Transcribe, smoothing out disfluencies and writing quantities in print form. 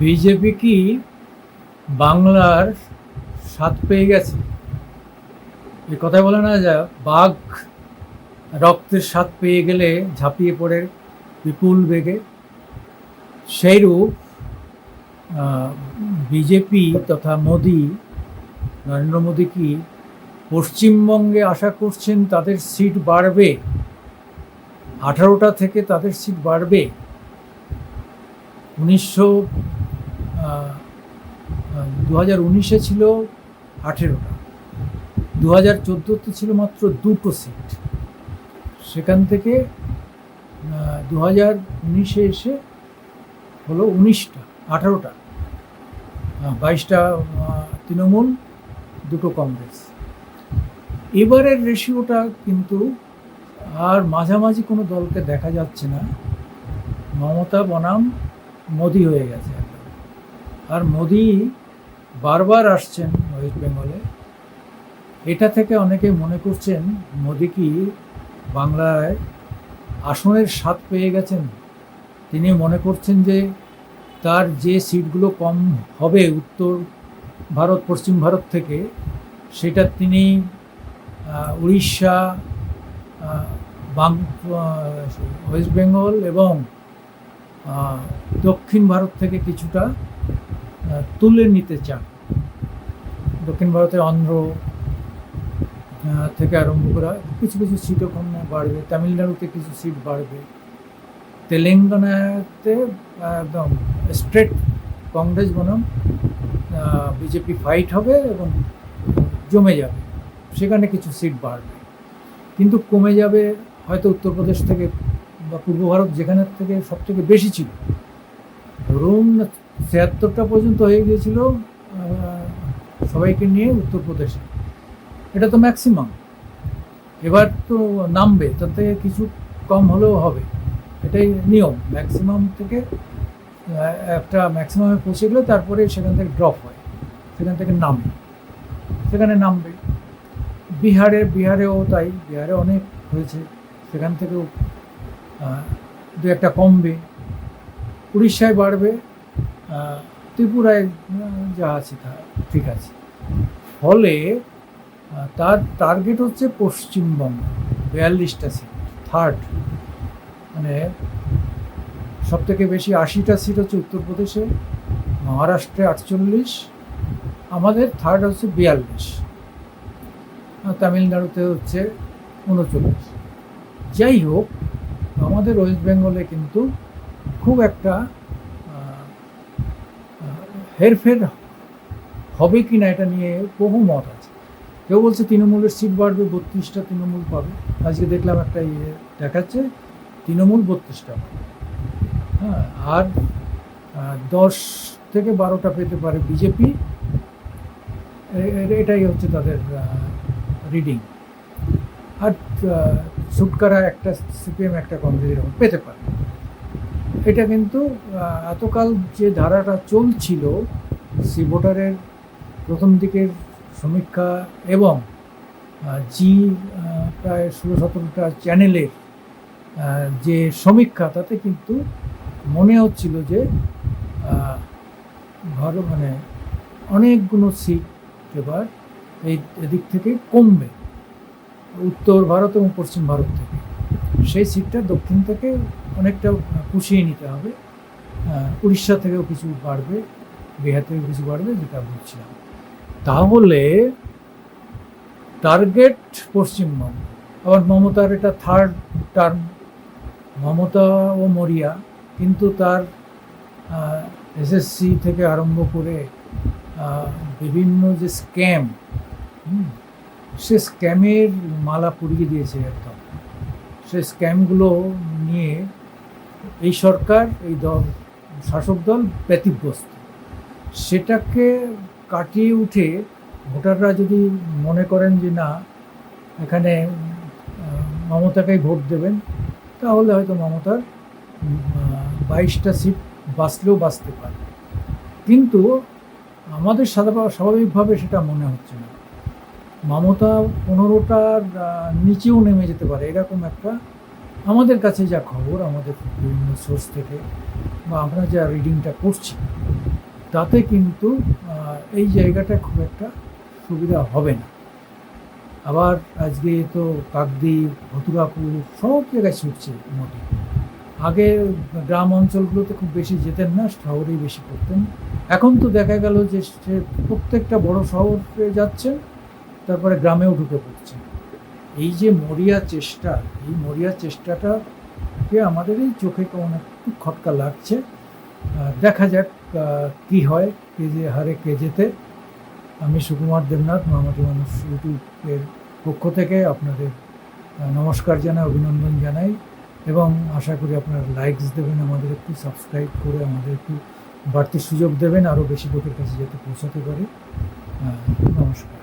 BJP কি বাংলার স্বাদ পেয়ে গেছে? এ কথা বলে না, যা বাঘ রক্তের স্বাদ পেয়ে গেলে ঝাঁপিয়ে পড়ে বিপুল বেগে, সেইরূপ বিজেপি তথা মোদি, নরেন্দ্র মোদী কি পশ্চিমবঙ্গে আশা করছেন তাদের সিট বাড়বে? 18টা থেকে তাদের সিট বাড়বে। 2019-এ ছিল 18টা, 2014-তে ছিল মাত্র 2টো সিট। সেখান থেকে 2019-এ এসে হলো 19টা, 18টা, 22টা তৃণমূল, 2টো কংগ্রেস। এবারের রেশিওটা কিন্তু আর মাঝামাঝি কোনো দলকে দেখা যাচ্ছে না। মমতা বনাম মোদি হয়ে গেছে একদম। আর মোদি বারবার আসছেন ওয়েস্ট বেঙ্গলে। এটা থেকে অনেকে মনে করছেন মোদি কি বাংলায় আসনের স্বাদ পেয়ে গেছেন। তিনি মনে করছেন যে তার যে সিটগুলো কম হবে উত্তর ভারত, পশ্চিম ভারত থেকে, সেটা তিনি উড়িষ্যা, ওয়েস্ট বেঙ্গল এবং দক্ষিণ ভারত থেকে কিছুটা তুলে নিতে চান। দক্ষিণ ভারতের অন্ধ্র থেকে আরম্ভ করা কিছু কিছু সিট ওখানে বাড়বে, তামিলনাড়ুতে কিছু সিট বাড়বে, তেলেঙ্গানাতে একদম স্ট্রেট কংগ্রেস বনাম বিজেপি ফাইট হবে এবং জমে যাবে, সেখানে কিছু সিট বাড়বে। কিন্তু কমে যাবে হয়তো উত্তরপ্রদেশ থেকে বা পূর্ব ভারত, যেখানের থেকে সবথেকে বেশি ছিল, ধরুন 76টা পর্যন্ত হয়ে গিয়েছিল সবাইকে নিয়ে উত্তরপ্রদেশে। এটা তো ম্যাক্সিমাম। এবার তো নামবে, তার থেকে কিছু কম হলেও হবে, এটাই নিয়ম। ম্যাক্সিমাম থেকে একটা ম্যাক্সিমামে পৌঁছে গেলে তারপরে সেখান থেকে ড্রপ হয়, সেখান থেকে নামবে, সেখানে নামবে। বিহারেও তাই, বিহারে অনেক হয়েছে, সেখান থেকেও দু একটা কমবে। উড়িষ্যায় বাড়বে, ত্রিপুরায় যা আছে তা ঠিক আছে। ফলে তার টার্গেট হচ্ছে পশ্চিমবঙ্গ, 42টা সিট, থার্ড, মানে সব থেকে বেশি 80টা সিট হচ্ছে উত্তরপ্রদেশে, মহারাষ্ট্রে 48, আমাদের থার্ড হচ্ছে 42, তামিলনাড়ুতে হচ্ছে 39। যাই হোক, আমাদের ওয়েস্ট বেঙ্গলে কিন্তু খুব একটা হেরফের হবে কি না এটা নিয়ে বহু মত আছে। কেউ বলছে তৃণমূলের সিট বাড়বে, 32টা তৃণমূল পাবে। আজকে দেখলাম একটা দেখাচ্ছে তৃণমূল 32টা পাবে, হ্যাঁ, আর 10 থেকে 12টা পেতে পারে বিজেপি। এটাই হচ্ছে তাদের রিডিং। আর ছুটকারা একটা সিপিএম, একটা কংগ্রেস এরকম পেতে পারে। এটা কিন্তু এতকাল যে ধারাটা চলছিল, সি ভোটারের প্রথম দিকের সমীক্ষা এবং প্রায় 16-17টা চ্যানেলের যে সমীক্ষা, তাতে কিন্তু মনে হচ্ছিল যে মানে অনেকগুলো সিট এবার এদিক থেকে কমবে, উত্তর ভারত এবং পশ্চিম ভারত থেকে। সেই সিটটা দক্ষিণ থেকে অনেকটা পুষিয়ে নিতে হবে। উড়িষ্যা থেকেও কিছু বাড়বে, বিহার থেকেও কিছু বাড়বে, যেটা বলছিলাম। তাহলে টার্গেট পশ্চিমবঙ্গ। আবার মমতার এটা থার্ড টার্ম, মমতা ও মরিয়া, কিন্তু তার এসএসসি থেকে আরম্ভ করে বিভিন্ন যে স্ক্যাম, সে স্ক্যামের মালা পুড়িয়ে দিয়েছে একদম। সে স্ক্যামগুলো নিয়ে এই সরকার, এই দল, শাসক দল ব্যতিব্যস্ত। সেটাকে কাটিয়ে উঠে ভোটাররা যদি মনে করেন যে না, এখানে মমতাকেই ভোট দেবেন, তাহলে হয়তো মমতার 22টা সিট বাঁচলেও বাঁচতে পারে। কিন্তু আমাদের স্বাভাবিকভাবে সেটা মনে হচ্ছে না। মমতা 15টার নিচেও নেমে যেতে পারে, এরকম একটা আমাদের কাছে যা খবর, আমাদের বিভিন্ন সোর্স থেকে বা আমরা যা রিডিংটা করছি, তাতে কিন্তু এই জায়গাটা খুব একটা সুবিধা হবে না। আবার আজকে তো কাকদ্বীপ, মথুরাপুর সব জায়গায় ছুটছে মোদি। আগে গ্রাম অঞ্চলগুলোতে খুব বেশি যেতেন না, শহরেই বেশি করতেন। এখন তো দেখা গেল যে সে প্রত্যেকটা বড় শহরে যাচ্ছেন, তারপরে গ্রামেও ঢুকে পড়ছেন। এই যে এই মরিয়া চেষ্টাটাকে আমাদের এই চোখে কেমন একটু খটকা লাগছে। দেখা যাক কি হয়, কে যে হারে কে যেতে। আমি সুকুমার দেবনাথ, মামাটি মানুষ ইউটিউবের পক্ষ থেকে আপনাদের নমস্কার জানাই, অভিনন্দন জানাই, এবং আশা করি আপনারা লাইকস দেবেন, আমাদের একটু সাবস্ক্রাইব করে আমাদের একটু বাড়তি সুযোগ দেবেন, আরও বেশি লোকের কাছে যাতে পৌঁছাতে পারে। নমস্কার।